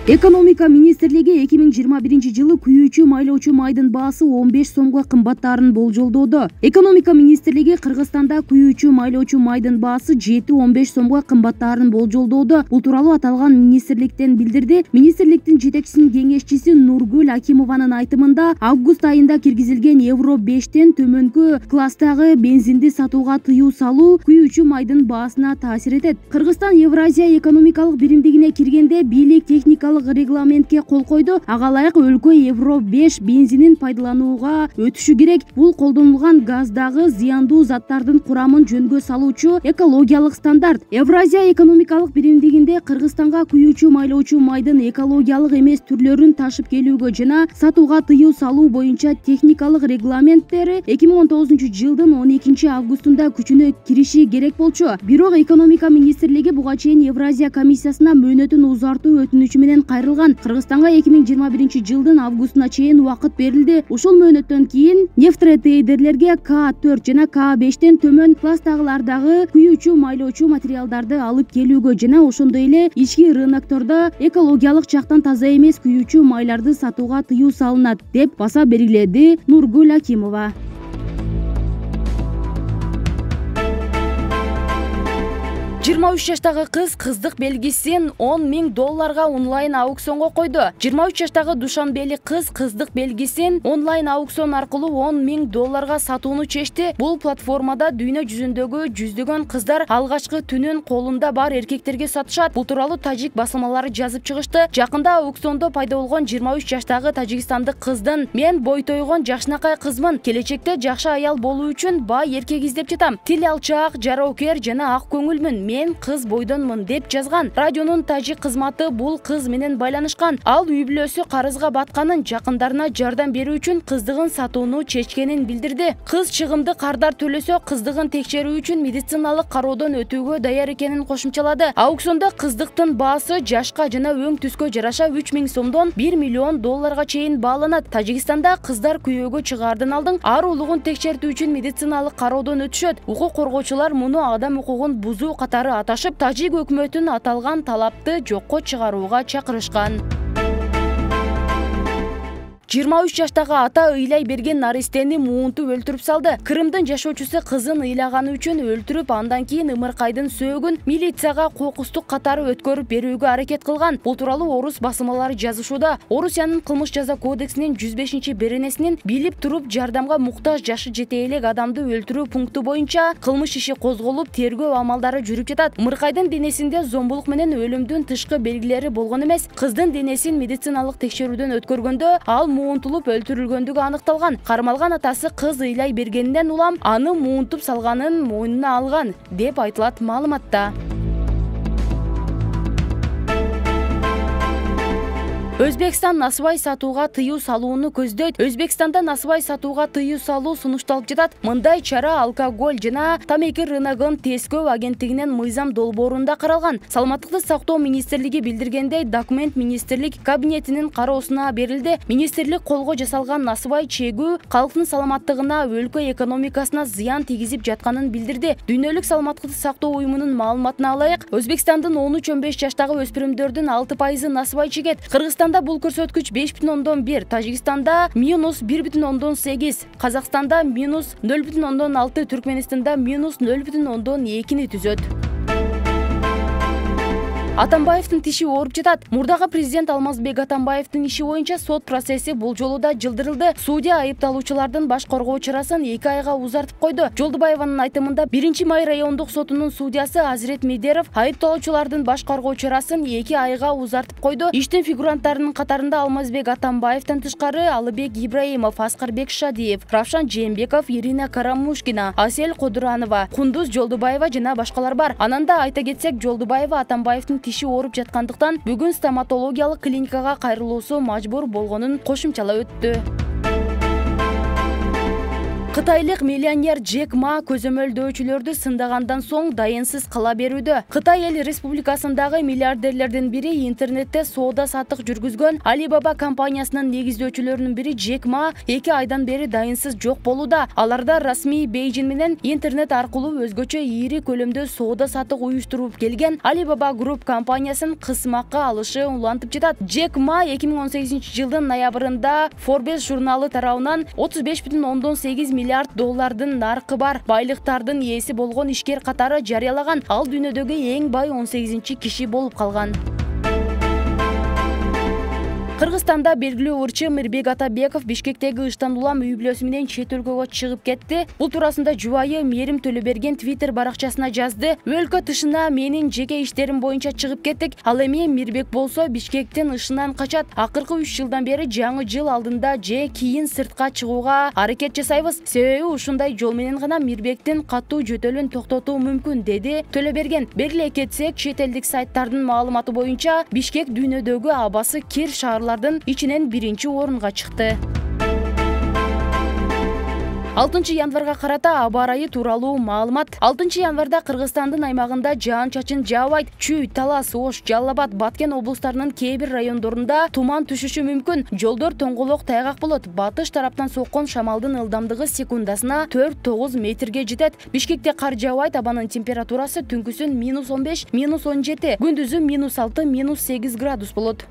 Экономика министрлиги 2021-жылы күйүүчү майлоочу майдын баасы 15 сомго кымбаттаарын болжолдоодо. Экономика министрлиги Кыргызстанда күйүүчү майлоочу майдын баасы 7-15 сомго кымбаттаарын болжолдоодо. Бул тууралуу аталган министрликтен билдирди. Министрликтин жетекчисинин кеңешчиси Нургүл Акимованын айтымында, август айында киргизилген Евро 5тен төмөнкү класстагы бензинди сатууга тыюу салуу күйүүчү майдын баасына таасир этет. Кыргызстан Евразия экономикалык биримдигине киргенде бийлик техникалык регламентке кол койду. Ага ылайык өлкө Евро 5 бензинин пайдаланууга өтүшү керек. Бул колдонулган газдагы зыяндуу заттардын курамын жөнгө салуучу экологиялык стандарт. Евразия экономикалык биримдигинде Кыргызстанга күйүүчү майлоочу майдын экологиялык эмес түрлөрүн ташып келүүгө жана сатууга тыюу салуу боюнча техникалык регламенттери 2019 жылдын 12 августунда күчүнө кириши керек болчу. Бирок экономика министрлиги буга чейин Евразия комиссиясына мөөнөтүн узартуу өтүнүчү менен кайрылган. Кыргызстанга 2021 жылдын августуна чейин убакыт берилди. Ушул мөөнөттөн кийин нефттрейдерлерге К4 жана К5тен төмөн класстагылардагы күйүүчү майлоочу материалдарды алып келүүгө жана ошондой эле ички рыноктордо экологиялык жактан таза эмес күйүүчү майларды сатууга тыюу салынат деп баса белгиледи Нургүл Акимова. 23 жаштагы кыз кыздык белгисин $10,000 онлайн аукционго койду. 23 жаштагы Душанбелик кыз кыздык белгисин онлайн аукцион аркылуу $10,000 сатууну чечти. Бул платформада дүйнө жүзүндөгү жүздөгөн кыздар алгачкы түнүн колунда бар эркектерге сатышат. Бул тууралуу тажик басылмалары жазып чыгышты. Жакында аукциондо пайда болгон 23 жаштагы тажикстандык кыздын "Мен бойтойгон жакшынакай кызмын. Келечекте жакшы аял болуу үчүн бай эркек издеп жатам. Тил алчаак, жароокер жана ак көңүлмүн. Мен кыз бойдонмун" деп жазган. Радионун тажик кызматы бул кыз менен байланышкан. Ал үй бүлөсү карызга батканын, жакындарына жардам берүү үчүн кыздыгын сатууну чечкенин билдирди. Кыз чыгымды кардар төлөсө, кыздыгын текшерүү үчүн медициналык кароодон өтүүгө даяр экенин кошумчалады. Аукциондо кыздыктын баасы жашка жана өң түскө жараша $3,000 сомдон $1,000,000 чейин бааланат. Тажикстанда кыздар күйөөгө чыгаардан алдын ар улугун текшертүү үчүн медициналык кароодон өтүшөт. Укук коргоочулар муну адам укугун бузуу катары аташып, тажик өкмөтүн аталган талапты жокко чыгарууга чакырышкан. 23 жаштагы ата ыйлай берген наристени муунтуп өлтүрүп салды. Крымдын жашоочусу кызын ыйлаганы үчүн өлтүрүп, андан кийин ымыркайдын сөөгүн милицияга кокустук катары өткөрүп берүүгө аракет кылган. Бул тууралуу орус басылмалары жазышууда. Орусиянын кылмыш жаза кодексинин 105-беренесинин билип туруп жардамга муктаж жашы жете элек адамды өлтүрүү пункту боюнча кылмыш иши козголуп, тергөө амалдары жүрүп жатат. Ымыркайдын денесинде зомбулук менен өлүмдүн тышкы белгилери болгон эмес. Кыздын денесин медициналык текшерүүдөн өткөргөндө ал муунтулуп өлтүрүлгөндүгү аныкталган. Кармалган атасы кыз ыйлай бергенинен улам аны муунтуп салганын мойнуна алган деп айтылат маалыматта. Өзбекстан насыбай сатууга тыюу салууну көздөйт. Өзбекстанда насыбай сатууга тыюу салуу сунушталып жатат. Мындай чара алкоголь жана тамеки рыногун тескөө агенттигинин мыйзам долбоорунда каралган. Саламаттыкты сактоо министрлиги билдиргендей, документ министрлик кабинетинин кароосуна берилди. Министрлик колго жасалган насыбай чегүү калктын саламаттыгына, өлкө экономикасына зыян тийгизип жатканын билдирди. Дүйнөлүк саламаттыкты сактоо уюмунун маалыматына ылайык, Өзбекстандын 13-15 жаштагы өспүрүмдөрдүн 6% насыбай чегет. Кыргызстанда бул көрсөткүч 5,1, Тажикстанда -1,8, Казакстанда -0,6, Түркменистанда -0,2 түзөт. Атамбаевдин тиши ооруп жатат. Мурдагы президент Алмазбек Атамбаевдин иши боюнча сот процесси бул жолу да жылдырылды. Судья айыпталуучулардын баш коргоо чарасын 2 айга узартып койду. Жолдубаеванын айтымында 1 май райондук сотунун судьясы Азирет Медеров айыпталуучулардын баш коргоо чарасын 2 айга узартып койду. Иштин фигуранттарынын катарында Алмазбек Атамбаевден тышкары Алыбек Ибраимов, Аскарбек Шадиев, Равшан Жээнбеков, Ирина Карамушкина, Асель Кодуранова, Кундуз Жолдубаева жана башкалар бар. Ананда айта кетсек, Жолдубаева Атамбаевдин тиши ооруп жаткандыктан бүгүн стоматологиялык клиникага кайрылуусу мажбур болгонун кошумчалап өттү. Кытайлык миллионер Джек Ма көзөмөлдөөчүлөрдү сындагандан соң дайынсыз кала берүүдө. Кытай эл республикасындагы миллиардерлердин бири интернетте соода саттык жүргүзгөн Alibaba компаниясынын негиздөөчүлөрүнүн бири Джек Ма 2 айдан бери дайынсыз жок болууда. Аларда расмий Бейжин менен интернет аркылуу өзгөчө ири көлөмдө соода саттык уюштуруп келген Alibaba Group компаниясын кысмакка алышы улантып жатат. Джек Ма 2018 жылдын ноябрында Forbes журналы тарабынан 35,8 миллиард доллардын наркы бар байлыктардын ээси болгон ишкер катары жарыялаган. Ал дүйнөдөгү эң бай 18 киши болуп калган. Кыргызстанда белгилүү ырчы Мирбек Атабеков Бишкектеги ыштан улам үй бүлөсү менен чет өлкөгө чыгып кетти. Бул туурасында жубайы Мерим Төлөберген Twitter баракчасына жазды. Өлкө тышына менин жеке иштерим боюнча чыгып кеттик. Ал эми Мирбек болсо Бишкектин ышынан качат. Акыркы 3 жылдан бери жаңы жыл алдында же кийин сыртка чыгууга аракет жасайбыз. Себеби ушундай жол менен гана Мирбектин катуу жөтөлүн токтотуу мүмкүн, деди Төлөберген. Белгилей кетсек, чет элдик сайттардын маалыматы боюнча Бишкек дүйнөдөгү абасы кир шаарлардын ичинен биринчи орунга чыкты. 6 январга карата аба ырайы тууралуу маалымат. 6 январда Кыргызстандын аймагында жаан-чачын жаабайт. Чүй, Талас, Ош, Жалал Абад, Баткен облустарынын кээ бир райондорунда туман түшүшү мүмкүн. Жолдор тоңголок тайгак болот. Батыш тараптан соккон шамалдын ылдамдыгы секундасына 4-9 метрге жетет. Бишкекте кар жаабайт. Абанын температурасы түнкүсүн -15, -17, күндүзү -6, -8 градус болот.